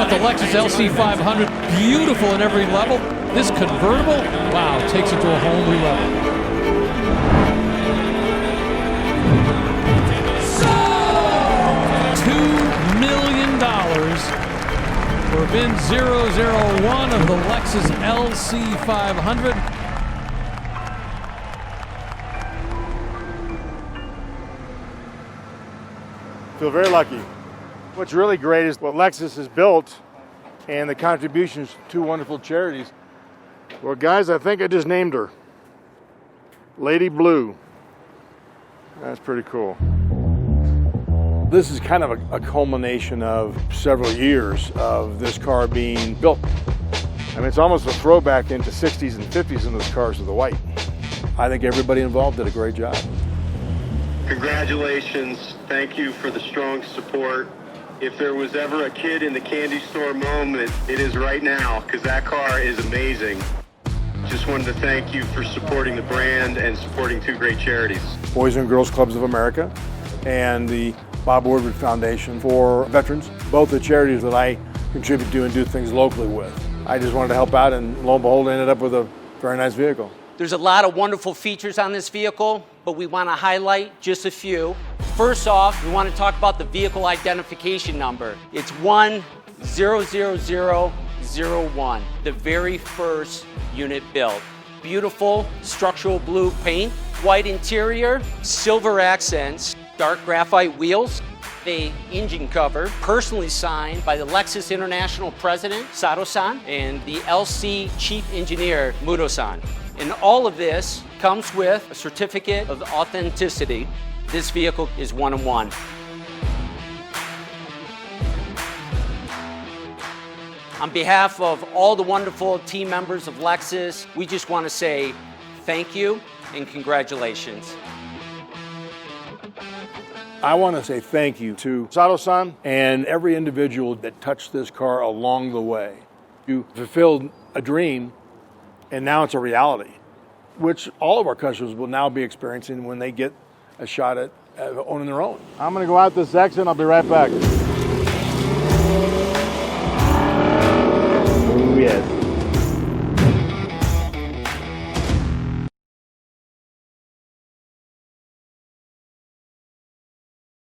about the Lexus LC500? Beautiful in every level. This convertible, wow, takes it to a whole new level. $2 million for VIN 001 of the Lexus LC500. Feel very lucky. What's really great is what Lexus has built and the contributions to two wonderful charities. Well, guys, I think I just named her. Lady Blue. That's pretty cool. This is kind of a culmination of several years of this car being built. I mean, it's almost a throwback into 60s and 50s in those cars with the white. I think everybody involved did a great job. Congratulations. Thank you for the strong support. If there was ever a kid in the candy store moment, it is right now, because that car is amazing. Just wanted to thank you for supporting the brand and supporting two great charities. Boys and Girls Clubs of America and the Bob Woodruff Foundation for veterans, both the charities that I contribute to and do things locally with. I just wanted to help out, and lo and behold, I ended up with a very nice vehicle. There's a lot of wonderful features on this vehicle, but we want to highlight just a few. First off, we want to talk about the vehicle identification number. It's 100001, the very first unit built. Beautiful structural blue paint, white interior, silver accents, dark graphite wheels, the engine cover, personally signed by the Lexus International President, Sato-san, and the LC Chief Engineer, Muto-san. And all of this comes with a certificate of authenticity. This vehicle is one of one. On behalf of all the wonderful team members of Lexus, we just want to say thank you and congratulations. I want to say thank you to Sato-san and every individual that touched this car along the way. You fulfilled a dream, and now it's a reality, which all of our customers will now be experiencing when they get a shot at owning their own. I'm going to go out this exit and I'll be right back.